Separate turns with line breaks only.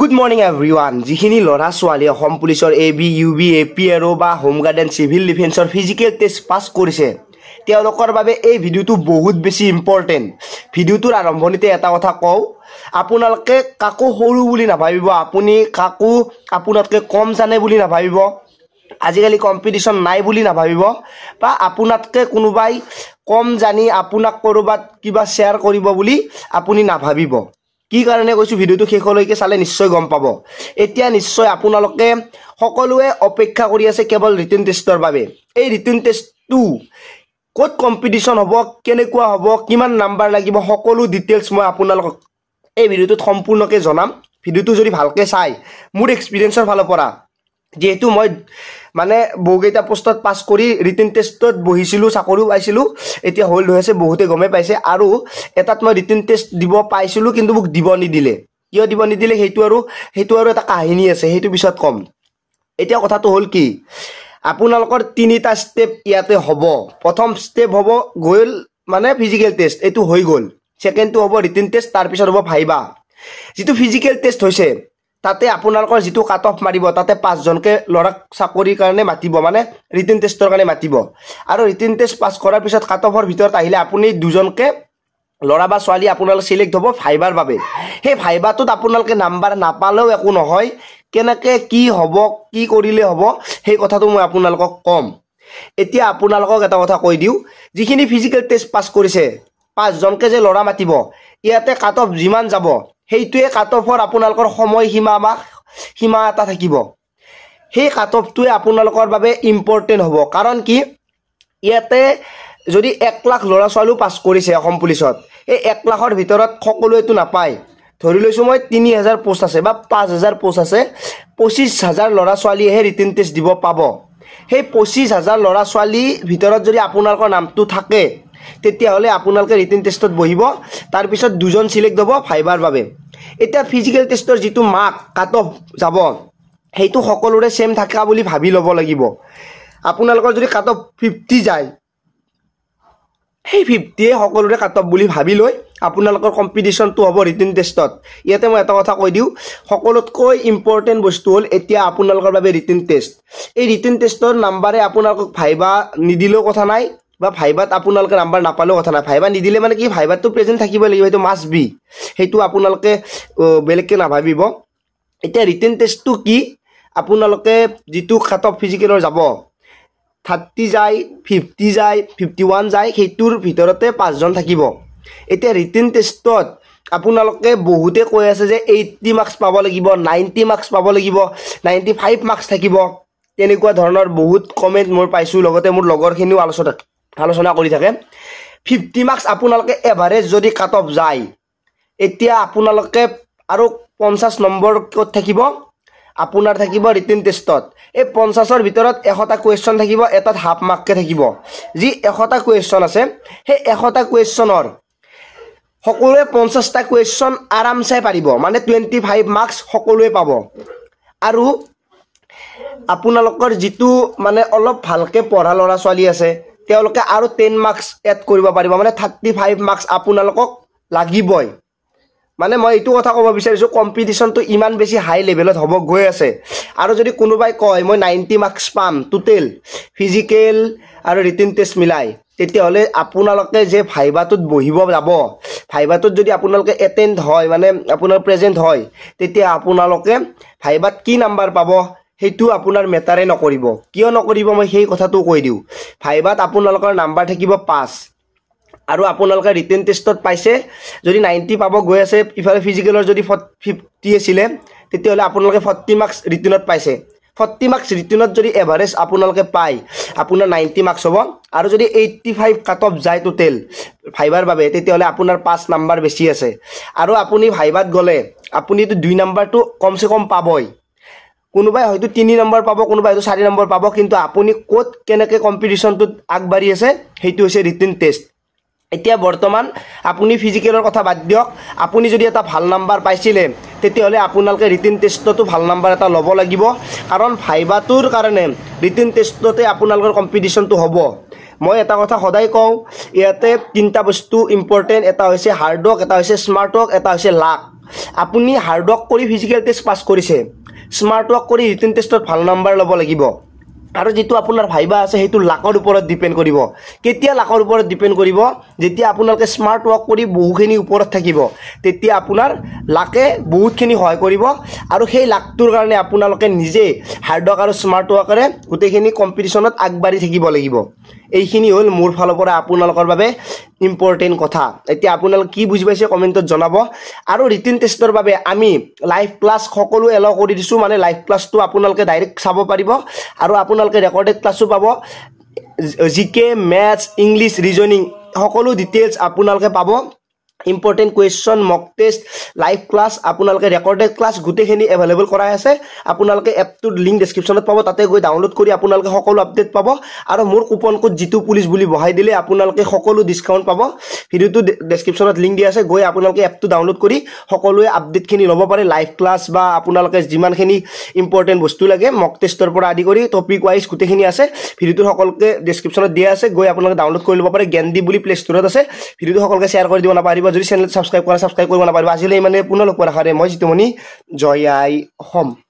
Good morning everyone. যিখিনি লৰা ছোৱালী অসম পুলিচৰ AB, UB, APRO বা হোম গাৰ্ড এণ্ড সিভিল ডিফেন্সৰ ফিজিক্যাল টেষ্ট পাস কৰিছে তেওঁলোকৰ বাবে এই ভিডিওটো বহুত বেছি ইম্পৰ্টেন্ট। ভিডিওটোৰ আৰম্ভণিতে এটা কথা কওঁ, আপোনালোকে কাকো সৰু বুলি নাভাবিব, আপুনি কাকো আপোনাতকে কম জানে বুলি নাভাবিব, আজিকালি কম্পিটিশন নাই বুলি নাভাবিব, বা আপোনাতকে কোনোবাই কম জানি আপোনাক কৰবাত কিবা শেয়াৰ কৰিব বুলি আপুনি নাভাবিব। কি কাৰণে কৈছো ভিডিওটো শেষলৈকে চালে নিশ্চয় গম পাব। এতিয়া নিশ্চয় আপোনালোকে সকলোৱে অপেক্ষা কৰি আছে কেৱল ৰিটেন টেষ্টৰ বাবে। এই ৰিটেন টেষ্টটো ক'ত কম্পিটিশন হ'ব, কেনেকুৱা হ'ব, কিমান নাম্বাৰ লাগিব, সকলো ডিটেইলছ মই আপোনালোকক এই ভিডিওটোত সম্পূৰ্ণকৈ জনাম। ভিডিওটো যদি ভালকৈ চাই মোৰ এক্সপিৰিয়েন্সৰ ফালৰ পৰা, যেহেতু মই মানে বহুকেইটা পোষ্টত পাছ কৰি ৰিটেন টেষ্টত বহিছিলোঁ, চাকৰিও পাইছিলোঁ, এতিয়া হোল্ড হৈ আছে, বহুতে গমে পাইছে। আৰু এটাত মই ৰিটেন টেষ্ট দিব পাইছিলোঁ কিন্তু মোক দিব নিদিলে। কিয় দিব নিদিলে সেইটো আৰু এটা কাহিনী আছে, সেইটো পিছত ক'ম। এতিয়া কথাটো হ'ল কি, আপোনালোকৰ তিনিটা ষ্টেপ ইয়াতে হ'ব। প্ৰথম ষ্টেপ হ'ব গ'ল মানে ফিজিকেল টেষ্ট, এইটো হৈ গ'ল। ছেকেণ্ডটো হ'ব ৰিটেন টেষ্ট, তাৰপিছত হ'ব ভাইবা। যিটো ফিজিকেল টেষ্ট হৈছে তাতে আপোনালোকৰ যিটো কাট অফ মাৰিব, তাতে 5 জনকে ল'ৰাক চাকৰিৰ কাৰণে মাতিব, মানে ৰিটেন টেষ্টৰ কাৰণে মাতিব। আৰু ৰিটেন টেষ্ট পাছ কৰাৰ পিছত কাট অফৰ ভিতৰত আহিলে আপুনি 2 জনকে ল'ৰা বা ছোৱালী আপোনালোক চিলেক্ট হ'ব ভাইবাৰ বাবে। সেই ভাইবাটোত আপোনালোকে নাম্বাৰ নাপালেও একো নহয়, কেনেকৈ কি হ'ব, কি কৰিলে হ'ব সেই কথাটো মই আপোনালোকক ক'ম। এতিয়া আপোনালোকক এটা কথা কৈ দিওঁ, যিখিনি ফিজিকেল টেষ্ট পাছ কৰিছে 5 জনকে যে ল'ৰা মাতিব, ইয়াতে কাট অফ যিমান যাব সেইটোৱে কাট অফৰ আপোনালোকৰ সময় সীমা এটা থাকিব। সেই কাট অফটোৱে আপোনালোকৰ বাবে ইম্পৰ্টেণ্ট হ'ব। কাৰণ কি, ইয়াতে যদি 1 লাখ ল'ৰা ছোৱালীও পাছ কৰিছে অসম পুলিচত, এই 1 লাখৰ ভিতৰত সকলোৱেতো নাপায়। ধৰি লৈছোঁ মই 3000 পোষ্ট আছে বা 5000 পোষ্ট আছে, 25000 ল'ৰা ছোৱালীয়েহে ৰিটেন টেষ্ট দিব পাব। সেই 25000 ল'ৰা ছোৱালীৰ ভিতৰত যদি আপোনালোকৰ নামটো থাকে তেতিয়াহ'লে আপোনালোকে ৰিটেন টেষ্টত বহিব, তাৰপিছত 2 জন চিলেক্ট হ'ব ভাইবাৰ বাবে। এতিয়া ফিজিকেল টেষ্টৰ যিটো মাৰ্ক কাট অফ যাব সেইটো সকলোৰে সেম থকা বুলি ভাবি ল'ব লাগিব। আপোনালোকৰ যদি কাট অফ 50 যায়, সেই 50 সকলোৰে কাট অফ বুলি ভাবি লৈ আপোনালোকৰ কম্পিটিশ্যনটো হ'ব ৰিটেন টেষ্টত। ইয়াতে মই এটা কথা কৈ দিওঁ, সকলোতকৈ ইম্পৰ্টেণ্ট বস্তু হ'ল এতিয়া আপোনালোকৰ বাবে ৰিটেন টেষ্ট। এই ৰিটেন টেষ্টৰ নাম্বাৰে আপোনালোকক ভাইবা নিদিলেও কথা নাই, বা ভাইবাত আপোনালোকে নাম্বাৰ নাপালেও কথা নাই। ভাইবা নিদিলে মানে কি, ভাইবাতটো প্ৰেজেণ্ট থাকিব লাগিব, সেইটো মাষ্ট বি, সেইটো আপোনালোকে বেলেগকৈ নাভাবিব। এতিয়া ৰিটেন টেষ্টটো কি, আপোনালোকে যিটো কাট অফ ফিজিকেলৰ যাব 30 যায়, 50 যায়, 51 যায়, সেইটোৰ ভিতৰতে 5 জন থাকিব। এতিয়া ৰিটেন টেষ্টত আপোনালোকে বহুতে কৈ আছে যে 80 মাৰ্কছ পাব লাগিব, 90 মাৰ্কছ পাব লাগিব, 95 মাৰ্কছ থাকিব, তেনেকুৱা ধৰণৰ বহুত কমেণ্ট মই পাইছোঁ। লগতে মোৰ লগৰখিনিও আলোচনা কৰি থাকে। 50 মাৰ্কছ আপোনালোকে এভাৰেজ যদি কাট অফ যায়, এতিয়া আপোনালোকে আৰু 50 নম্বৰ ক'ত থাকিব, আপোনাৰ থাকিব ৰিটেন টেষ্টত। এই 50ৰ ভিতৰত 100টা কুৱেশ্যন থাকিব, এটাত হাফ মাৰ্ককৈ থাকিব। যি 100টা কুৱেশ্যন আছে, সেই 100টা কুৱেশ্যনৰ সকলোৱে 50টা কুৱেশ্যন আৰামছে পাৰিব, মানে 25 মাৰ্কছ সকলোৱে পাব। আৰু আপোনালোকৰ যিটো মানে অলপ ভালকৈ পঢ়া ল'ৰা ছোৱালী আছে তেওঁলোকে আৰু 10 মাৰ্কছ এড কৰিব পাৰিব, মানে 35 মাৰ্কছ আপোনালোকক লাগিবই। মানে মই এইটো কথা ক'ব বিচাৰিছোঁ, কম্পিটিশ্যনটো ইমান বেছি হাই লেভেলত হ'ব গৈ আছে। আৰু যদি কোনোবাই কয় মই 90 মাৰ্কছ পাম টোটেল ফিজিকেল আৰু ৰিটেন টেষ্ট মিলাই, তেতিয়াহ'লে আপোনালোকে যে ভাইবাটোত বহিব যাব, ভাইবাটোত যদি আপোনালোকে এটেণ্ড হয়, মানে আপোনাৰ প্ৰেজেণ্ট হয়, তেতিয়া আপোনালোকে ভাইবাত কি নাম্বাৰ পাব সেইটো আপোনাৰ মেটাৰে নকৰিব। কিয় নকৰিব মই সেই কথাটো কৈ দিওঁ। ভাইবাত আপোনালোকৰ নাম্বাৰ থাকিব 5, আৰু আপোনালোকে ৰিটেন টেষ্টত পাইছে যদি 90 পাব গৈ আছে, ইফালে ফিজিকেলৰ যদি 50 আছিলে, তেতিয়াহ'লে আপোনালোকে 40 মাৰ্কছ ৰিটেনত পাইছে। 40 মাৰ্কছ ৰিটেনত যদি এভাৰেজ আপোনালোকে পায়, আপোনাৰ 90 মাৰ্কছ হ'ব। আৰু যদি 85 কাট অফ যায় টোটেল ভাইবাৰ বাবে, তেতিয়াহ'লে আপোনাৰ 5 নাম্বাৰ বেছি আছে। আৰু আপুনি ভাইবাত গ'লে আপুনিতো 2 নাম্বাৰটো কমচে কম পাবই। কোনোবাই হয়তো 3 নম্বৰ পাব, কোনোবাই হয়তো 4 নম্বৰ পাব, কিন্তু আপুনি ক'ত কেনেকৈ কম্পিটিশ্যনটোত আগবাঢ়ি আছে সেইটো হৈছে ৰিটেন টেষ্ট। এতিয়া বৰ্তমান আপুনি ফিজিকেলৰ কথা বাদ দিয়ক, আপুনি যদি এটা ভাল নাম্বাৰ পাইছিলে তেতিয়াহ'লে আপোনালোকে ৰিটেন টেষ্টতো ভাল নাম্বাৰ এটা ল'ব লাগিব। কাৰণ ভাইবাটোৰ কাৰণে ৰিটেন টেষ্টতে আপোনালোকৰ কম্পিটিশ্যনটো হ'ব। মই এটা কথা সদায় কওঁ, ইয়াতে 3টা বস্তু ইম্পৰ্টেণ্ট, এটা হৈছে হাৰ্ড ৱৰ্ক, এটা হৈছে স্মাৰ্ট ৱৰ্ক, এটা হৈছে লাক। আপুনি হাৰ্ড ৱৰ্ক কৰি ফিজিকেল টেষ্ট পাছ কৰিছে, স্মাৰ্ট ৱৰ্ক কৰি ৰিটেন টেষ্টত ভাল নাম্বাৰ ল'ব লাগিব। আৰু যেটো আপোনাৰ ভাইবা আছে সেইটো লাখৰ ওপৰত ডিপেন্ড কৰিব। কেতিয়া লাখৰ ওপৰত ডিপেন্ড কৰিব? যেতিয়া আপোনালোকে স্মাৰ্ট ৱৰ্ক কৰি বহুখিনি ওপৰত থাকিব, তেতিয়া আপোনাৰ লাখে বহুতখিনি সহায় কৰিব। আৰু সেই লাখটোৰ কাৰণে আপোনালোকে নিজে হাৰ্ড ৱৰ্ক আৰু স্মাৰ্ট ৱৰ্কৰে গোটেইখিনি কম্পিটিশ্যনত আগবাঢ়ি থাকিব লাগিব। এইখিনি হ'ল মোৰ ফালৰ পৰা আপোনালোকৰ বাবে ইম্পৰ্টেণ্ট কথা। এতিয়া আপোনালোকে কি বুজি পাইছে কমেণ্টত জনাব। আৰু ৰিটেন টেষ্টৰ বাবে আমি লাইভ ক্লাছ সকলো এলাউ কৰি দিছোঁ, মানে লাইভ ক্লাছটো আপোনালোকে ডাইৰেক্ট চাব পাৰিব আৰু আপোনালোকে ৰেকৰ্ডেড ক্লাছো পাব। জিকে, মেথছ, ইংলিছ, ৰিজনিং সকলো ডিটেইলছ আপোনালোকে পাব। ইম্পৰ্টেণ্ট কুৱেশ্যন, মক টেষ্ট, লাইভ ক্লাছ, আপোনালোকে ৰেকৰ্ডেড ক্লাছ গোটেইখিনি এভেইলেবল কৰাই আছে। আপোনালোকে এপটোৰ লিংক ডেছক্ৰিপশ্যনত পাব, তাতে গৈ ডাউনলোড কৰি আপোনালোকে সকলো আপডেট পাব। আৰু মোৰ কুপন কোড জিতু পুলিচ বুলি বহাই দিলে আপোনালোকে সকলো ডিছকাউণ্ট পাব। ভিডিঅ'টো ডেছক্ৰিপশ্যনত লিংক দিয়া আছে, গৈ আপোনালোকে এপটো ডাউনলোড কৰি সকলোৱে আপডেটখিনি ল'ব পাৰে। লাইভ ক্লাছ বা আপোনালোকে যিমানখিনি ইম্পৰ্টেণ্ট বস্তু লাগে মক টেষ্টৰ পৰা আদি কৰি টপিক ৱাইজ গোটেইখিনি আছে। ভিডিঅ'টো সকলোকে ডেছক্ৰিপশ্যনত দিয়া আছে, গৈ আপোনালোকে ডাউনলোড কৰি ল'ব পাৰে। জ্ঞানদীপ বুলি প্লে ষ্ট'ৰত আছে। ভিডিঅ'টো সকলোকে শ্বেয়াৰ কৰি দিব নাপাৰিব। যদি চেনেলটো ছাবস্ক্ৰাইব কৰিব নাপাৰিব। আজিলৈ ইমানে, পুনৰ লগ পোৱাৰ আশাৰে মই জিতুমণি। জয় আই অসম।